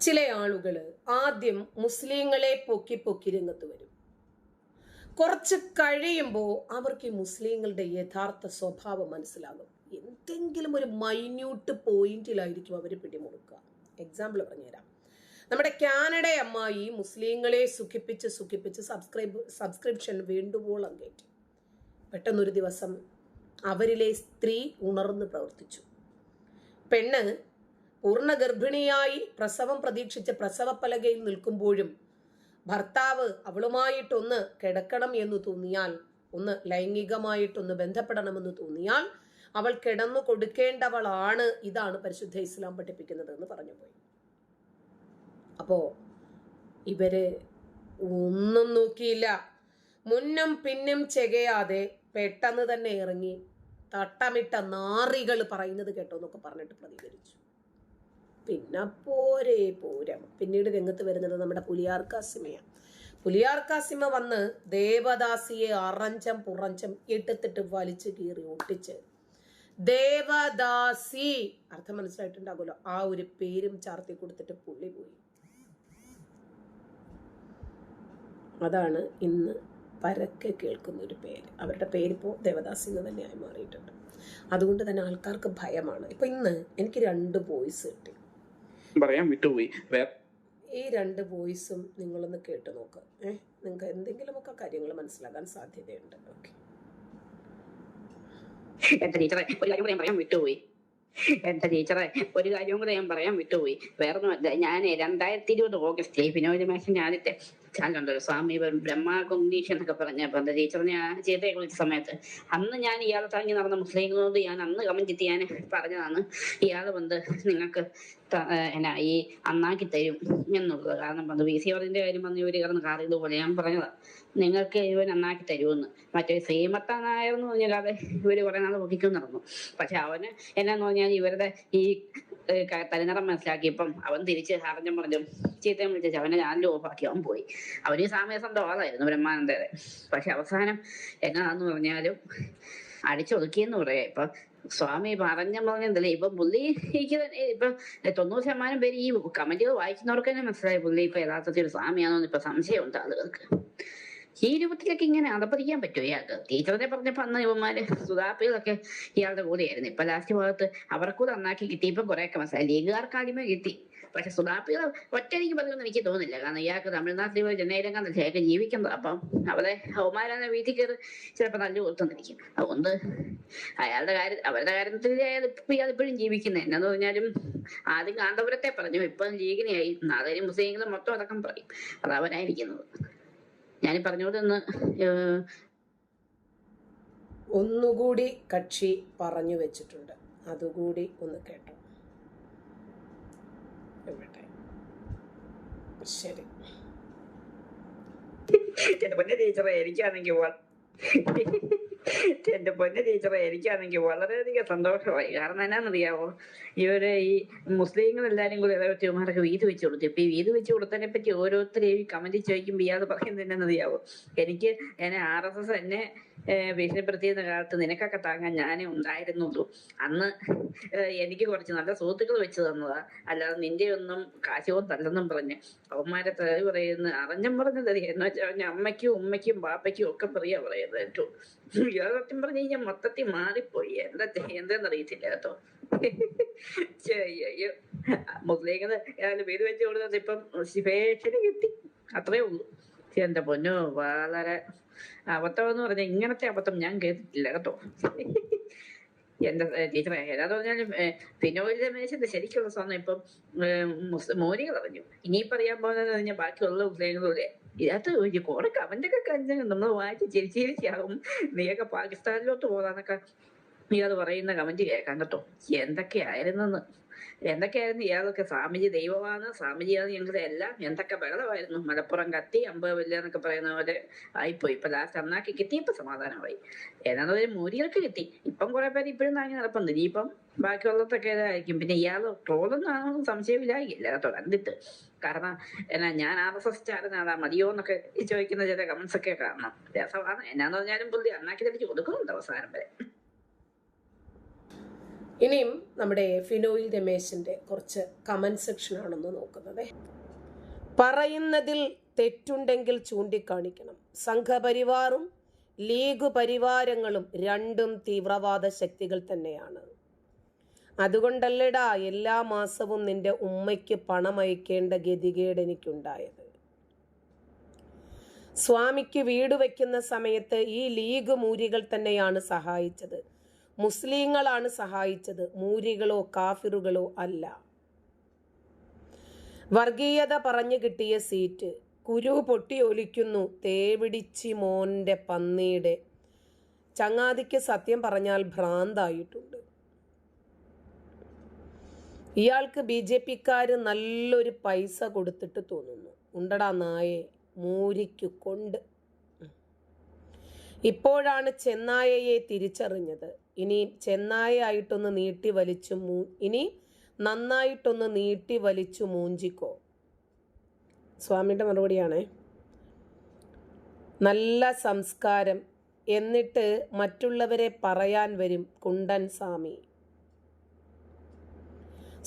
ചില ആളുകൾ ആദ്യം മുസ്ലിങ്ങളെ പൊക്കി രംഗത്ത് വരും. കുറച്ച് കഴിയുമ്പോൾ അവർക്ക് ഈ മുസ്ലിങ്ങളുടെ യഥാർത്ഥ സ്വഭാവം മനസ്സിലാകും. എന്തെങ്കിലും ഒരു മൈന്യൂട്ട് പോയിന്റിലായിരിക്കും അവർ പിടിമുറുക്കുക. എക്സാമ്പിൾ പറഞ്ഞുതരാം. നമ്മുടെ കാനഡ അമ്മായി മുസ്ലിങ്ങളെ സുഖിപ്പിച്ച് സബ്സ്ക്രിപ്ഷൻ വേണ്ടുവോളം കയറ്റി. പെട്ടെന്നൊരു ദിവസം അവരിലെ സ്ത്രീ ഉണർന്ന് പ്രവർത്തിച്ചു. പെണ്ണ് പൂർണ്ണ ഗർഭിണിയായി പ്രസവം പ്രതീക്ഷിച്ച് പ്രസവപ്പലകയിൽ നിൽക്കുമ്പോഴും ഭർത്താവ് അവളുമായിട്ടൊന്ന് കിടക്കണം എന്ന് തോന്നിയാൽ, ഒന്ന് ലൈംഗികമായിട്ടൊന്ന് ബന്ധപ്പെടണമെന്ന് തോന്നിയാൽ അവൾ കിടന്നു കൊടുക്കേണ്ടവളാണ്. ഇതാണ് പരിശുദ്ധ ഇസ്ലാം പഠിപ്പിക്കുന്നത് എന്ന് പറഞ്ഞു പോയി. അപ്പോ ഇവര് ഒന്നും നോക്കിയില്ല. മുന്നും പിന്നും ചെകയാതെ പെട്ടെന്ന് തന്നെ ഇറങ്ങി തട്ടമിട്ട നാറികൾ പറയുന്നത് കേട്ടോ എന്നൊക്കെ പറഞ്ഞിട്ട് പ്രതികരിച്ചു. പിന്നെ പോരാ. പിന്നീട് രംഗത്ത് വരുന്നത് നമ്മുടെ പുലിയാർ കാസിമയാണ്. പുലിയാർ കാസിമ വന്ന് ദേവദാസിയെ അറഞ്ചം പുറഞ്ചം എടുത്തിട്ട് വലിച്ചു കീറി ഒട്ടിച്ച് ദേവദാസി, അർത്ഥം മനസ്സിലായിട്ടുണ്ടാകുമല്ലോ, ആ ഒരു പേരും ചാർത്തി കൊടുത്തിട്ട് പുള്ളി പോയി. അതാണ് ഇന്ന് പരക്കെ കേൾക്കുന്ന ഒരു പേര്. അവരുടെ പേരിപ്പോ ദേവദാസി എന്ന് തന്നെയായി മാറിയിട്ടുണ്ട്. അതുകൊണ്ട് തന്നെ ആൾക്കാർക്ക് ഭയമാണ്. ഇപ്പൊ ഇന്ന് എനിക്ക് 2 വോയിസ് കിട്ടി, പറയാൻ വിട്ടുപോയി. ഈ 2 വോയിസും നിങ്ങളൊന്ന് കേട്ട് നോക്ക്. നിങ്ങൾക്ക് എന്തെങ്കിലുമൊക്കെ കാര്യങ്ങൾ മനസ്സിലാക്കാൻ സാധ്യതയുണ്ട്. ഓക്കെ. എന്റെ ടീച്ചറെ ഒരു കാര്യം പറയാൻ വിട്ടുപോയി. വേറൊന്നുമല്ല, ഞാൻ 2020 ഓഗസ്റ്റ് ഫിനോയില് മാക്സിന്റെ ആദ്യത്തെ ചാനലുണ്ടല്ലോ സ്വാമി ബ്രഹ്മ കൊണ്ടീഷൻ എന്നൊക്കെ പറഞ്ഞപ്പോ എന്റെ ടീച്ചറിനെ ചെയ്തേ വിളിച്ച സമയത്ത് അന്ന് ഞാൻ ഇയാളെ തങ്ങി നടന്ന മുസ്ലിങ്ങളോട് ഞാൻ അന്ന് കമന്റ് ചെയ്ത് ഞാൻ പറഞ്ഞതാണ്, ഇയാള് വന്ന് നിങ്ങൾക്ക് ഈ അന്നാക്കി തരും എന്നുള്ളത്. കാരണം VC-ന്റെ കാര്യം പറഞ്ഞ ഇവര് കിടന്ന് കാറിയത് പോലെ ഞാൻ പറഞ്ഞതാ, നിങ്ങൾക്ക് ഇവൻ അന്നാക്കി തരുമെന്ന്. മറ്റേ ശ്രീമത്ത നായർ എന്ന് പറഞ്ഞാൽ ഇവര് കുറെ നാൾ പൊക്കിക്കും നടന്നു. പക്ഷെ അവന് എന്നാന്ന് പറഞ്ഞാൽ ഇവരുടെ ഈ തലനിറം മനസ്സിലാക്കിയപ്പം അവൻ തിരിച്ച് അറിഞ്ഞും പറഞ്ഞും ചീത്തയും വിളിച്ചു അവനെ ചാനൽ ഓഫാക്കി അവൻ പോയി. അവന് സാമയസന്ധ ആളായിരുന്നു ബ്രഹ്മാനന്ദരെ. പക്ഷെ അവസാനം എന്നാന്ന് പറഞ്ഞാലും അടിച്ചൊതുക്കിയെന്ന് പറയാ. ഇപ്പൊ സ്വാമി പറഞ്ഞതല്ലേ, ഇപ്പൊ പുള്ളിക്ക് ഇപ്പൊ 90% പേര് ഈ കമന്റുകൾ വായിക്കുന്നവർക്ക് തന്നെ മനസ്സിലായി പുള്ളി ഇപ്പൊ യഥാർത്ഥത്തിൽ ഒരു സ്വാമിയാണെന്ന് ഇപ്പൊ സംശയമുണ്ട് ആളുകൾക്ക്. ഈ രൂപത്തിലൊക്കെ ഇങ്ങനെ അതപ്പതിക്കാൻ പറ്റുമോ ഇയാൾക്ക്? ടീച്ചറിനെ പറഞ്ഞപ്പോ അന്ന് ഇവന്മാര് സുധാപ്പികളൊക്കെ ഇയാളുടെ കൂടെയായിരുന്നു. ഇപ്പൊ ലാസ്റ്റ് ഭാഗത്ത് അവർക്കൂടെ നന്നാക്കി കിട്ടി. ഇപ്പൊ കുറെയൊക്കെ മനസ്സിലായി. ലീഗുകാർക്ക് ആദ്യമേ കിട്ടി. പക്ഷെ സുധാപ്പികൾ ഒറ്റയ്ക്ക് പറയുമെന്ന് എനിക്ക് തോന്നുന്നില്ല. കാരണം ഇയാൾക്ക് തമിഴ്നാട്ടിൽ ചെന്നൈയിലും കണ്ടൊക്കെ ജീവിക്കുന്നത്. അപ്പം അവരെ അവന്മാരെ വീട്ടിൽ കയറി ചിലപ്പോ നല്ല കൊടുത്തെന്നിരിക്കും. അതുകൊണ്ട് അവരുടെ കാര്യത്തിൽ ഇയാൾ ഇപ്പോഴും ജീവിക്കുന്നത്. എന്നാന്ന് പറഞ്ഞാലും ആദ്യം കാന്തപുരത്തെ പറഞ്ഞു, ഇപ്പം ലീഗിനെയായി. നാളെ മുസ്ലിങ്ങളും മൊത്തം അടക്കം പറയും. അതവനായിരിക്കുന്നത്. ഞാൻ പറഞ്ഞോടൊന്ന് ഒന്നുകൂടി കക്ഷി പറഞ്ഞു വെച്ചിട്ടുണ്ട്, അതുകൂടി ഒന്ന് കേട്ടോ. ശരി. എന്റെ പൊന്നെ ടീച്ചറെ എനിക്കാണെങ്കിൽ വളരെയധികം സന്തോഷമായി. കാരണം എന്നാന്നറിയാവോ, ഇവര് ഈ മുസ്ലിങ്ങൾ എല്ലാരും കൂടി ഇവന്മാരൊക്കെ വീത് വെച്ച് കൊടുത്തു. ഇപ്പൊ ഈ വീത് വെച്ച് കൊടുത്തതിനെ പറ്റി ഓരോരുത്തരെയും കമന്റ് ചോദിക്കുമ്പോ ഇയാള് പറയുന്നത് എന്നാന്നറിയാവോ, എന്നെ RSS എന്നെ ഭീഷണിപ്പെടുത്തിയിരുന്ന കാലത്ത് നിനക്കൊക്കെ താങ്ങാൻ ഞാനേ ഉണ്ടായിരുന്നുള്ളൂ. അന്ന് എനിക്ക് കുറച്ച് നല്ല സുഹൃത്തുക്കൾ വെച്ച് തന്നതാ, അല്ലാതെ നിന്റെ ഒന്നും കാശുകൊണ്ടല്ലെന്നും പറഞ്ഞ് അവന്മാരെ തെറി പറയുന്ന അറിഞ്ഞം പറഞ്ഞതറി. എന്ന് വെച്ചാൽ അമ്മയ്ക്കും ഉമ്മയ്ക്കും ബാപ്പയ്ക്കും ഒക്കെ പറയുന്നത് കേട്ടോ. സത്യം പറഞ്ഞു കഴിഞ്ഞാൽ മൊത്തത്തിൽ മാറിപ്പോയി. എന്താന്നറിയത്തില്ല കേട്ടോ. അയ്യോ, മുസ്ലിങ്ങള് വീട് വെച്ച് കൊടുത്തത് ഇപ്പം ശിവേഷന് കിട്ടി, അത്രേ ഉള്ളൂ. എന്റെ പൊന്നു, വളരെ അബദ്ധം എന്ന് പറഞ്ഞാൽ ഇങ്ങനത്തെ അബദ്ധം ഞാൻ കേട്ടിട്ടില്ല കേട്ടോ. എന്റെ ടീച്ചറെ ഏതാന്ന് പറഞ്ഞാലും ഫിനോയിൽ രമേശന്റെ ശരിക്കുള്ള സ്വർണ്ണം ഇപ്പം മോരി കളഞ്ഞു. ഇനിയിപ്പോ അറിയാൻ പോകുന്നത് കഴിഞ്ഞാൽ ബാക്കിയുള്ള മുസ്ലിങ്ങളുടെ ഇതിനകത്ത് കുറെ കമന്റൊക്കെ കഴിഞ്ഞാൽ നമ്മൾ വായിച്ച് ചിരിച്ചാകും. നീയൊക്കെ പാകിസ്ഥാനിലോട്ട് പോകാന്നൊക്കെ ഇയാൾ പറയുന്ന കമന്റ് കേൾക്കാൻ കേട്ടോ. എന്തൊക്കെയായിരുന്നു ഇയാളൊക്കെ. സ്വാമിജി ദൈവമാണ്, സ്വാമിജിയാണ് ഞങ്ങളുടെ എല്ലാം. എന്തൊക്കെ ബഹളമായിരുന്നു. മലപ്പുറം കത്തി അമ്പവില്ല എന്നൊക്കെ പറയുന്ന പോലെ ആയിപ്പോയി. ഇപ്പൊ ലാസ്റ്റ് അന്നാക്കി കിട്ടിയപ്പോ സമാധാനമായി. ഏതാണ്ട് ഒരു മൂരികൾക്ക് കിട്ടി. ഇപ്പം കുറെ പേര് ഇപ്പോഴും താങ്ങി നടപ്പുണ്ട്. ഇനിയിപ്പം ബാക്കിയുള്ളതൊക്കെ ഇതായിരിക്കും. പിന്നെ ഇയാള് ട്രോളൊന്നും ആണെന്ന് സംശയമില്ലായില്ല കേട്ടോ കണ്ടിട്ട്. കാരണം ഞാൻ RSS ചാടുന്നതാ മതിയോ എന്നൊക്കെ ചോദിക്കുന്ന ചില കമന്റ്സ് ഒക്കെ കാണണം. രസമാണ്. എന്നാന്ന് പറഞ്ഞാലും പുള്ളി അന്നാക്കി തെളിച്ച് കൊടുക്കുന്നുണ്ട് അവസാനം വരെ. ഇനിയും നമ്മുടെ ഫിനോയിൽ രമേശിൻ്റെ കുറച്ച് കമൻറ്റ് സെക്ഷനാണെന്ന് നോക്കുന്നത്. പറയുന്നതിൽ തെറ്റുണ്ടെങ്കിൽ ചൂണ്ടിക്കാണിക്കണം. സംഘപരിവാറും ലീഗ് പരിവാരങ്ങളും രണ്ടും തീവ്രവാദ ശക്തികൾ തന്നെയാണ്. അതുകൊണ്ടല്ലടാ എല്ലാ മാസവും നിന്റെ ഉമ്മയ്ക്ക് പണം അയക്കേണ്ട ഗതികേട് എനിക്കുണ്ടായത്. സ്വാമിക്ക് വീട് വയ്ക്കുന്ന സമയത്ത് ഈ ലീഗ് മൂരികൾ തന്നെയാണ് സഹായിച്ചത്. മുസ്ലിങ്ങളാണ് സഹായിച്ചത്, മൂരികളോ കാഫിറുകളോ അല്ല. വർഗീയത പറഞ്ഞു കിട്ടിയ സീറ്റ് കുരു പൊട്ടി ഒലിക്കുന്നു തേവിടിച്ചി മോന്റെ പന്നിയുടെ. ചങ്ങാതിക്ക് സത്യം പറഞ്ഞാൽ ഭ്രാന്തായിട്ടുണ്ട്. ഇയാൾക്ക് BJP-ക്കാര് നല്ലൊരു പൈസ കൊടുത്തിട്ട് തോന്നുന്നു. ഉണ്ടടാ നായെ, മൂരിക്കു കൊണ്ട്. ഇപ്പോഴാണ് ചെന്നായയെ തിരിച്ചറിഞ്ഞത്. ഇനി ചെന്നായയായിട്ടൊന്ന് നീട്ടി വലിച്ചു ഇനി നന്നായിട്ടൊന്ന് നീട്ടി വലിച്ചു മൂഞ്ചിക്കോ. സ്വാമിയുടെ മറുപടിയാണേ. നല്ല സംസ്കാരം എന്നിട്ട് മറ്റുള്ളവരെ പറയാൻ വരും കുണ്ടൻ സ്വാമി.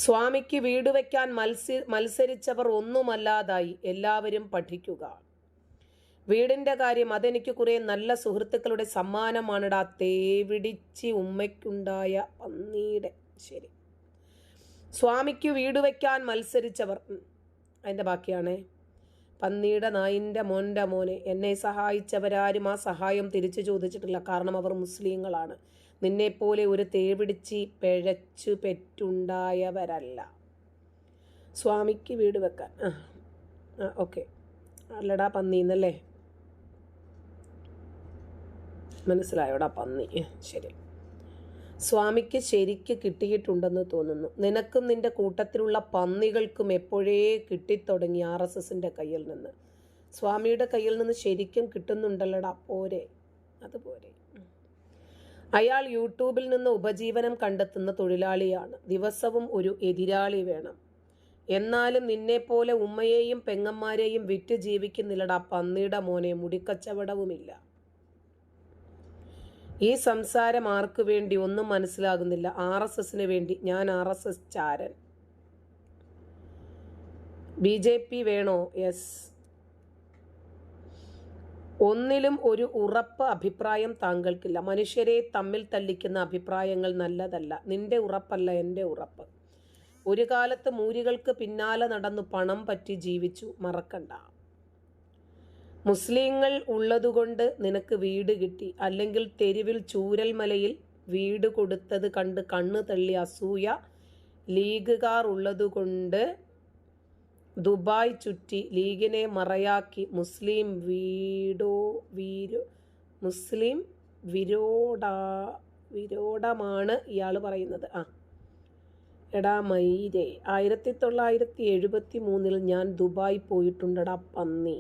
സ്വാമിക്ക് വീട് വയ്ക്കാൻ മത്സരിച്ചവർ ഒന്നുമല്ലാതായി. എല്ലാവരും പഠിക്കുക. വീടിൻ്റെ കാര്യം അതെനിക്ക് കുറേ നല്ല സുഹൃത്തുക്കളുടെ സമ്മാനമാണിടാ. തേവിടിച്ച് ഉമ്മയ്ക്കുണ്ടായ പന്നീടെ. ശരി, സ്വാമിക്ക് വീട് വയ്ക്കാൻ മത്സരിച്ചവർ, അതിൻ്റെ ബാക്കിയാണേ. പന്നിയുടെ നായിൻ്റെ മോൻ്റെ മോനെ, എന്നെ സഹായിച്ചവരാരും ആ സഹായം തിരിച്ചു ചോദിച്ചിട്ടില്ല. കാരണം അവർ മുസ്ലിങ്ങളാണ്. നിന്നെപ്പോലെ ഒരു തേവിടിച്ച് പിഴച്ചു പെറ്റുണ്ടായവരല്ല. സ്വാമിക്ക് വീട് വെക്കാൻ ഓക്കെ അല്ലടാ പന്നിന്നല്ലേ, മനസ്സിലായോടാ പന്നി. ശരി, സ്വാമിക്ക് ശരിക്ക് കിട്ടിയിട്ടുണ്ടെന്ന് തോന്നുന്നു. നിനക്കും നിന്റെ കൂട്ടത്തിലുള്ള പന്നികൾക്കും എപ്പോഴേ കിട്ടിത്തുടങ്ങി RSSന്റെ കയ്യിൽ നിന്ന്. സ്വാമിയുടെ കയ്യിൽ നിന്ന് ശരിക്കും കിട്ടുന്നുണ്ടല്ലടാ. പോരെ, അതുപോലെ. അയാൾ യൂട്യൂബിൽ നിന്ന് ഉപജീവനം കണ്ടെത്തുന്ന തൊഴിലാളിയാണ്. ദിവസവും ഒരു എതിരാളി വേണം. എന്നാലും നിന്നെപ്പോലെ ഉമ്മയെയും പെങ്ങന്മാരെയും വിറ്റ് ജീവിക്കുന്നില്ലടാ പന്നിയുടെ മോനെ. മുടിക്കച്ചവടവുമില്ല. ഈ സംസാരം ആർക്കു വേണ്ടി ഒന്നും മനസ്സിലാകുന്നില്ല. RSSന് വേണ്ടി. ഞാൻ RSS ചാരൻ. BJP വേണോ? യെസ്. ഒന്നിലും ഒരു ഉറപ്പ് അഭിപ്രായം താങ്കൾക്കില്ല. മനുഷ്യരെ തമ്മിൽ തല്ലിക്കുന്ന അഭിപ്രായങ്ങൾ നല്ലതല്ല. നിന്റെ ഉറപ്പല്ല എൻ്റെ ഉറപ്പ്. ഒരു കാലത്ത് മൂരികൾക്ക് പിന്നാലെ നടന്നു പണം പറ്റി ജീവിച്ചു, മറക്കണ്ട. മുസ്ലിങ്ങൾ ഉള്ളതുകൊണ്ട് നിനക്ക് വീട് കിട്ടി. അല്ലെങ്കിൽ തെരുവിൽ ചൂരൽമലയിൽ വീട് കൊടുത്തത് കണ്ട് കണ്ണ് തള്ളി അസൂയ. ലീഗുകാർ ഉള്ളതുകൊണ്ട് ദുബായ് ചുറ്റി ലീഗിനെ മറയാക്കി മുസ്ലിം വിരോധമാണ് ഇയാൾ പറയുന്നത്. എടാ മൈരേ, 1973 ഞാൻ ദുബായ് പോയിട്ടുണ്ടടാ പന്നി.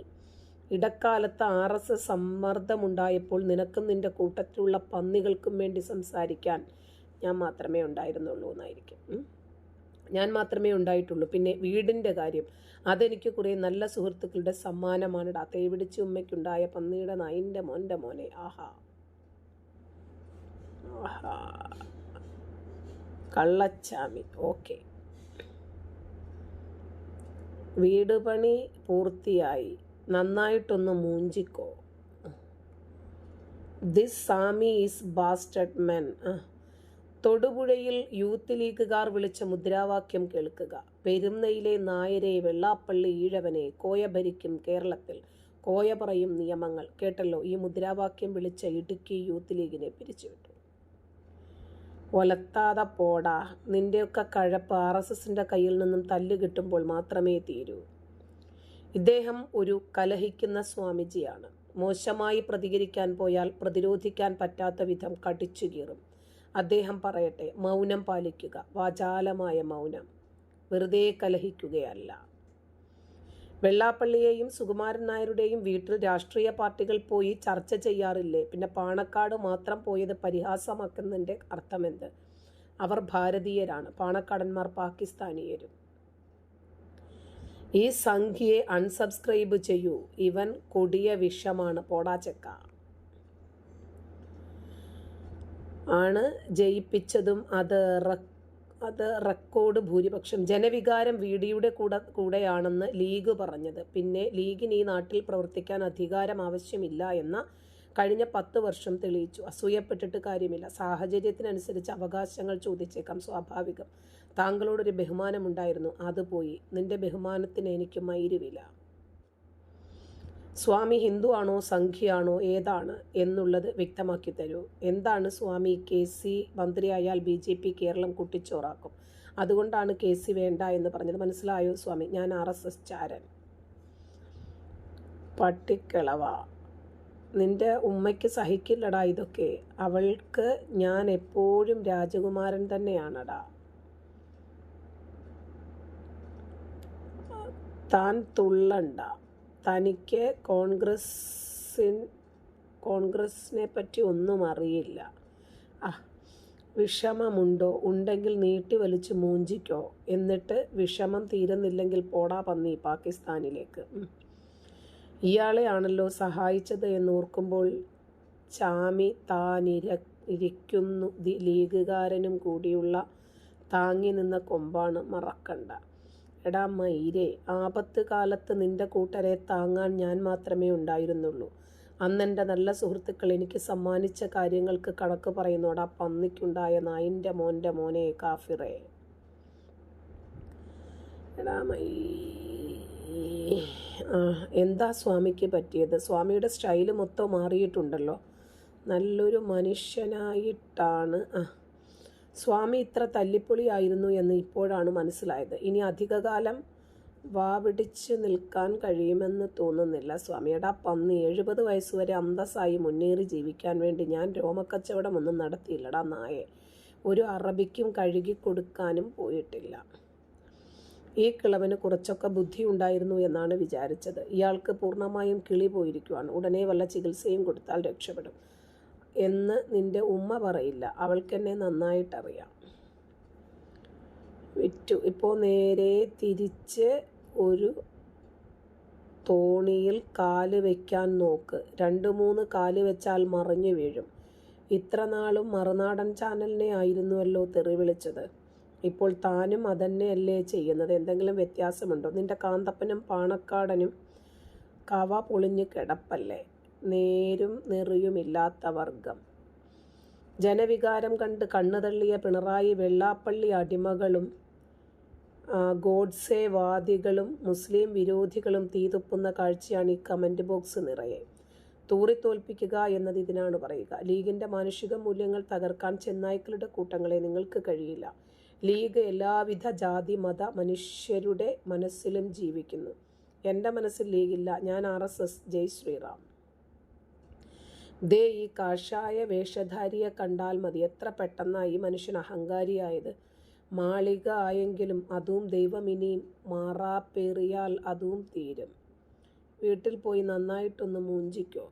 ഇടക്കാലത്ത് RSS സമ്മർദ്ദമുണ്ടായപ്പോൾ നിനക്കും നിന്റെ കൂട്ടത്തിലുള്ള പന്നികൾക്കും വേണ്ടി സംസാരിക്കാൻ ഞാൻ മാത്രമേ ഉണ്ടായിരുന്നുള്ളൂ എന്നായിരിക്കും. ഞാൻ മാത്രമേ ഉണ്ടായിട്ടുള്ളൂ. പിന്നെ വീടിൻ്റെ കാര്യം അതെനിക്ക് കുറേ നല്ല സുഹൃത്തുക്കളുടെ സമ്മാനമാണിടാ. തേവിടിച്ച് ഉമ്മയ്ക്കുണ്ടായ പന്നിയുടെ നായിൻ്റെ മോൻ്റെ മോനെ. ആഹാ ആഹാ, കള്ളച്ചാമി. ഓക്കെ, വീട് പണി പൂർത്തിയായി, നന്നായിട്ടൊന്ന് മൂഞ്ചിക്കോ. This Sami is bastard men. തൊടുപുഴയിൽ യൂത്ത് ലീഗുകാർ വിളിച്ച മുദ്രാവാക്യം കേൾക്കുക. പെരുന്നയിലെ നായരെ, വെള്ളാപ്പള്ളി ഈഴവനെ, കോയ ഭരിക്കും കേരളത്തിൽ, കോയ പറയും നിയമങ്ങൾ. കേട്ടല്ലോ, ഈ മുദ്രാവാക്യം വിളിച്ച ഇടുക്കി യൂത്ത് ലീഗിനെ പിരിച്ചുവിട്ടു. ഒലത്താതെ പോടാ. നിന്റെയൊക്കെ കഴപ്പ് RSSന്റെ കയ്യിൽ നിന്നും തല്ല് കിട്ടുമ്പോൾ മാത്രമേ തീരൂ. ഇദ്ദേഹം ഒരു കലഹിക്കുന്ന സ്വാമിജിയാണ്. മോശമായി പ്രതികരിക്കാൻ പോയാൽ പ്രതിരോധിക്കാൻ പറ്റാത്ത വിധം കടിച്ചു കീറും. അദ്ദേഹം പറയട്ടെ, മൗനം പാലിക്കുക. വാചാലമായ മൗനം. വെറുതെ കലഹിക്കുകയല്ല. വെള്ളാപ്പള്ളിയെയും സുകുമാരൻ നായരുടെയും വീട്ടിൽ രാഷ്ട്രീയ പാർട്ടികൾ പോയി ചർച്ച ചെയ്യാറില്ലേ? പിന്നെ പാണക്കാട് മാത്രം പോയത് പരിഹാസമാക്കുന്നതിൻ്റെ അർത്ഥമെന്ത്? അവർ ഭാരതീയരാണ്. പാണക്കാടന്മാർ പാകിസ്ഥാനിയരും. ഈ സംഖ്യയെ അൺസബ്സ്ക്രൈബ് ചെയ്യൂ. ഇവൻ കൊടിയ വിഷമാണ്. പോടാ ചെക്ക. ആണ് ജയിപ്പിച്ചതും അത് റെക്കോർഡ് ഭൂരിപക്ഷം. ജനവികാരം വിഡിയുടെ കൂടെയാണെന്ന് ലീഗ് പറഞ്ഞത്. പിന്നെ ലീഗിന് ഈ നാട്ടിൽ പ്രവർത്തിക്കാൻ അധികാരം ആവശ്യമില്ല എന്ന കഴിഞ്ഞ 10 വർഷം തെളിയിച്ചു. അസൂയപ്പെട്ടിട്ട് കാര്യമില്ല. സാഹചര്യത്തിനനുസരിച്ച് അവകാശങ്ങൾ ചോദിച്ചേക്കാം, സ്വാഭാവികം. താങ്കളോടൊരു ബഹുമാനമുണ്ടായിരുന്നു, അത് പോയി. നിന്റെ ബഹുമാനത്തിന് എനിക്ക് മൈരുവില. സ്വാമി ഹിന്ദു ആണോ സംഘിയാണോ ഏതാണ് എന്നുള്ളത് വ്യക്തമാക്കി തരൂ. എന്താണ് സ്വാമി? KC മന്ത്രിയായാൽ BJP Keralam കുട്ടിച്ചോറാക്കും. അതുകൊണ്ടാണ് KC വേണ്ട എന്ന് പറഞ്ഞത്. മനസ്സിലായോ സ്വാമി? ഞാൻ RSS ചാരൻ. പട്ടിക്കിളവ, നിന്റെ ഉമ്മയ്ക്ക് സഹിക്കില്ലടാ ഇതൊക്കെ. അവൾക്ക് ഞാൻ എപ്പോഴും രാജകുമാരൻ തന്നെയാണടാ. താൻ തുള്ളണ്ട. തനിക്ക് കോൺഗ്രസിനെ പറ്റി ഒന്നും അറിയില്ല. വിഷമമുണ്ടോ? ഉണ്ടെങ്കിൽ നീട്ടി വലിച്ച് മൂഞ്ചിക്കോ. എന്നിട്ട് വിഷമം തീരുന്നില്ലെങ്കിൽ പോടാ പന്നി പാകിസ്ഥാനിലേക്ക്. ഇയാളെ ആണല്ലോ സഹായിച്ചത് എന്നോർക്കുമ്പോൾ ചാമി താനിരിക്കുന്നു. ലീഗുകാരനും കൂടിയുള്ള താങ്ങി നിന്ന കൊമ്പാണ്, മറക്കണ്ട. എടാ മയിരേ, ആപത്ത് കാലത്ത് നിന്റെ കൂട്ടരെ താങ്ങാൻ ഞാൻ മാത്രമേ ഉണ്ടായിരുന്നുള്ളൂ. അന്നെൻ്റെ നല്ല സുഹൃത്തുക്കൾ എനിക്ക് സമ്മാനിച്ച കാര്യങ്ങൾക്ക് കണക്ക് പറയുന്നോടാ പന്നിക്കുണ്ടായ നായിൻ്റെ മോനെ കാഫിറേ. എടാ എന്താ സ്വാമിക്ക് പറ്റിയത്? സ്വാമിയുടെ സ്റ്റൈല് മൊത്തം മാറിയിട്ടുണ്ടല്ലോ. നല്ലൊരു മനുഷ്യനായിട്ടാണ്. സ്വാമി ഇത്ര തല്ലിപ്പൊളിയായിരുന്നു എന്ന് ഇപ്പോഴാണ് മനസ്സിലായത്. ഇനി അധികകാലം വാപിടിച്ച് നിൽക്കാൻ കഴിയുമെന്ന് തോന്നുന്നില്ല സ്വാമിയുടെ പന്നി. 70 വയസ്സുവരെ അന്തസ്സായി മുന്നേറി ജീവിക്കാൻ വേണ്ടി ഞാൻ രോമക്കച്ചവടമൊന്നും നടത്തിയില്ലടാ നായെ. ഒരു അറബിക്കും കഴുകി കൊടുക്കാനും പോയിട്ടില്ല. ഈ കിളവന് കുറച്ചൊക്കെ ബുദ്ധി ഉണ്ടായിരുന്നു എന്നാണ് വിചാരിച്ചത്. ഇയാൾക്ക് പൂർണ്ണമായും കിളി പോയിരിക്കുവാണ്. ഉടനെ വല്ല ചികിത്സയും കൊടുത്താൽ രക്ഷപ്പെടും എന്ന് നിന്റെ ഉമ്മ പറയില്ല. അവൾക്കെന്നെ നന്നായിട്ടറിയാം. വിറ്റു. ഇപ്പോൾ നേരെ തിരിച്ച് ഒരു തോണിയിൽ കാല് വയ്ക്കാൻ നോക്ക്. 2-3 കാല് വെച്ചാൽ മറിഞ്ഞു വീഴും. ഇത്ര നാളും മറുനാടൻ ചാനലിനെ ആയിരുന്നുവല്ലോ തെറി വിളിച്ചത്. ഇപ്പോൾ താനും അതന്നെയല്ലേ ചെയ്യുന്നത്? എന്തെങ്കിലും വ്യത്യാസമുണ്ടോ? നിന്റെ കാന്തപ്പനും പാണക്കാടനും കവ പൊളിഞ്ഞ് കിടപ്പല്ലേ. നേരും നെറിയുമില്ലാത്ത വർഗം. ജനവികാരം കണ്ട് കണ്ണുതള്ളിയ പിണറായി വെള്ളാപ്പള്ളി അടിമകളും ഗോഡ്സെ വാദികളും മുസ്ലിം വിരോധികളും തീതുപ്പുന്ന കാഴ്ചയാണ് ഈ കമൻറ്റ് ബോക്സ് നിറയെ. തൂറിത്തോൽപ്പിക്കുക എന്നത് ഇതിനാണ് പറയുക. ലീഗിൻ്റെ മാനുഷിക മൂല്യങ്ങൾ തകർക്കാൻ ചെന്നായ്ക്കളുടെ കൂട്ടങ്ങളെ നിങ്ങൾക്ക് കഴിയില്ല. ലീഗ് എല്ലാവിധ ജാതി മത മനുഷ്യരുടെ മനസ്സിലും ജീവിക്കുന്നു. എൻ്റെ മനസ്സിൽ ലീഗില്ല. ഞാൻ RSS. ജയ് ശ്രീറാം. ദേ ഈ കാഷായ വേഷധാരിയെ കണ്ടാൽ മതി എത്ര പെട്ടെന്നാണ് ഈ മനുഷ്യൻ അഹങ്കാരിയായത്. മാളിക ആയെങ്കിലും അതും ദൈവം ഇനിയും മാറാപ്പേറിയാൽ അതും തീരും. വീട്ടിൽ പോയി നന്നായിട്ടൊന്ന് മൂഞ്ചിക്കോ.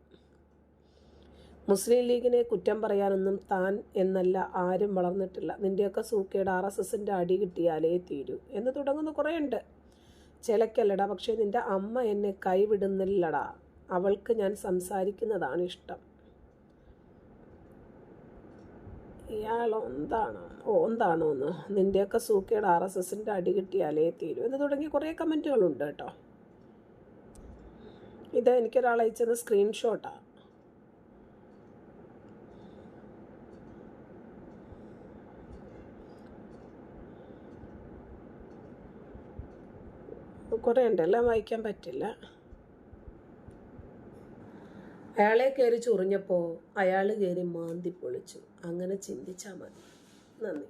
മുസ്ലിം ലീഗിനെ കുറ്റം പറയാനൊന്നും താൻ എന്നല്ല ആരും വളർന്നിട്ടില്ല. നിൻ്റെയൊക്കെ സൂക്കേട് RSSൻ്റെ അടി കിട്ടിയാലേ തീരൂ എന്ന് തുടങ്ങുന്ന കുറേ ഉണ്ട്. ചിലക്കല്ലടാ, പക്ഷേ നിൻ്റെ അമ്മ എന്നെ കൈവിടുന്നില്ലടാ. അവൾക്ക് ഞാൻ സംസാരിക്കുന്നതാണ് ഇഷ്ടം. ഇയാളോ എന്താണോ എന്ന് നിൻ്റെയൊക്കെ സൂക്കേട് RSSൻ്റെ അടി കിട്ടിയാലേ തീരൂ എന്ന് തുടങ്ങി കുറേ കമൻറ്റുകളുണ്ട് കേട്ടോ. ഇത് എനിക്കൊരാൾ അയച്ചത് സ്ക്രീൻഷോട്ടാണ്. കുറേ ഉണ്ട്, എല്ലാം വായിക്കാൻ പറ്റില്ല. അയാളെ കയറി ചൊറിഞ്ഞപ്പോൾ അയാൾ കയറി മാന്തി പൊളിച്ചു. അങ്ങനെ ചിന്തിച്ചാൽ മതി. നന്ദി.